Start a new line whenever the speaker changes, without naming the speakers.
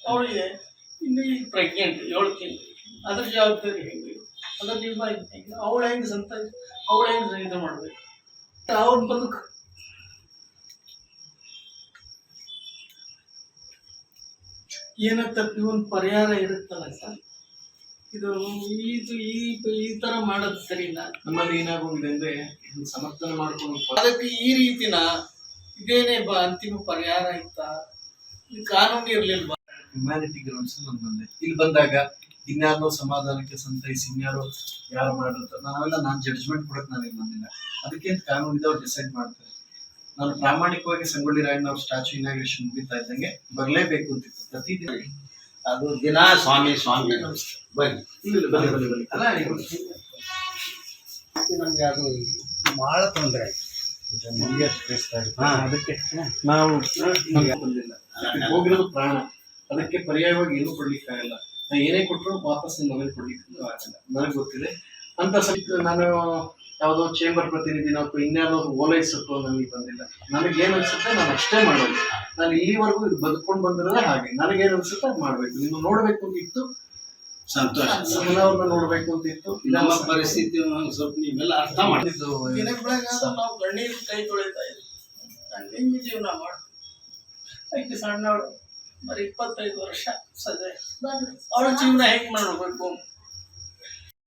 ಅವಳಿಗೆ ಇನ್ನು ಈ ಪ್ರೆಗ್ನೆಂಟ್ 7 ತಿಂಗಳು, ಅದ್ರ ಜವಾಬ್ದಾರಿ ಹೆಂಗೆ, ಅದ್ರ ನಿರ್ವಹಣೆ ಹೆಂಗೆ, ಅವಳು ಹೆಂಗೆ ಅವಳು ಹೆಂಗೆ ಇದು ಮಾಡ್ಬೇಕು, ಅವ್ರ ಬದುಕು ಏನಂತ ಒಂದು ಪರಿಹಾರ ಇರುತ್ತಲ್ಲ ಸರ್. ಇದು ಈ ತರ ಮಾಡೋದು ಸರಿನಾ?
ನಮ್ಮಲ್ಲಿ ಏನಾಗೋಗಿದೆ ಅಂದ್ರೆ ಸಮರ್ಥನೆ ಮಾಡ್ಕೊಂಡು
ಅದಕ್ಕೆ ಈ ರೀತಿನ ಇದೇನೇ ಅಂತಿಮ ಪರಿಹಾರ ಇತ್ತ, ಕಾನೂನು ಇರ್ಲಿಲ್ವಾ?
ಹ್ಯುಮ್ಯಾನಿಟಿ ಗ್ರೌಂಡ್ಸ್ ನಾನು ಬಂದೆ. ಇಲ್ಲಿ ಬಂದಾಗ ಇನ್ಯಾರೋ ಸಮಾಧಾನಕ್ಕೆ ಸಂತೈಸಿ ಇನ್ಯಾರೋ ಯಾರು ಮಾಡಿರ್ತಾರೆ, ನಾನು ಜಡ್ಜ್ಮೆಂಟ್ ಕೊಡಕ್ ನನಗೆ ಬಂದಿಲ್ಲ. ಅದಕ್ಕೆ ಕಾನೂನು ಇದೆ, ಅವ್ರು ಡಿಸೈಡ್ ಮಾಡ್ತಾರೆ. ನಾನು ಪ್ರಾಮಾಣಿಕವಾಗಿ ಸಂಗೊಳ್ಳಿ ರಾಯಣ್ಣ ಅವ್ರ ಸ್ಟ್ಯಾಚು ಇನಾಗ್ರೇಷನ್ ಮುಗಿತಾ ಇದ್ದಂಗೆ ಬರಲೇಬೇಕು ಅಂತಿತ್ತು ಪ್ರತಿದಿನ.
ಅದು ದಿನ ಸ್ವಾಮಿ ಬನ್ನಿ
ಅಲ್ಲ
ನಮ್ಗೆ ಅದು ಬಹಳ ತೊಂದರೆ
ಅದಕ್ಕೆ ನಾವು ಬಂದಿಲ್ಲ. ಹೋಗಿರೋದು ಪ್ರಾಣ, ಅದಕ್ಕೆ ಪರ್ಯಾಯವಾಗಿ ಏನೂ ಕೊಡ್ಲಿಕ್ಕಾಗಲ್ಲ. ನಾನು ಏನೇ ಕೊಟ್ಟರು ವಾಪಸ್ ನಿಮ್ಮ ಮನೇಲಿ ಕೊಡ್ಲಿಕ್ಕೆ ಆಗಲ್ಲ. ನನಗೆ ಗೊತ್ತಿದೆ ಅಂತ ನಾನು ಯಾವುದೋ ಚೇಂಬರ್ ಪ್ರತಿನಿಧಿನ ಇನ್ಯಾರೋ ಓಲೈಸಕ್ಕೋ ನನಗೆ ಬಂದಿಲ್ಲ. ನನಗೇನು ಅನ್ಸುತ್ತೆ ನಾನು ಅಷ್ಟೇ ಮಾಡೋದು. ನಾನು ಇಲ್ಲಿವರೆಗೂ ಬದುಕೊಂಡು ಬಂದಿರೋದೇ ಹಾಗೆ. ನನಗೇನು ಅನ್ಸುತ್ತೆ ಅದು ಮಾಡ್ಬೇಕು. ನಿಮ್ಮ ನೋಡ್ಬೇಕು ಅಂತ ಇತ್ತು,
ಸಂತೋಷ.
ಅವ್ರನ್ನ ನೋಡ್ಬೇಕು ಅಂತ ಇತ್ತು.
ನಮ್ಮ ಪರಿಸ್ಥಿತಿ ಸ್ವಲ್ಪ ನೀವೆಲ್ಲ ಅರ್ಥ
ಮಾಡಿದ್ದು
ನಾವು ಗಣ್ಣೀರು ಕೈ ತೊಳಿತಾ ಇದ್ವಿ. ಹೆಂಗೆ ಜೀವನ ಮಾಡು, ಐದು ಸಣ್ಣವಳು, ಬರೀ 25 ವರ್ಷ ಸದ್ಯ ಅವಳ ಜೀವನ ಹೆಂಗ್ ಮಾಡಬೇಕು?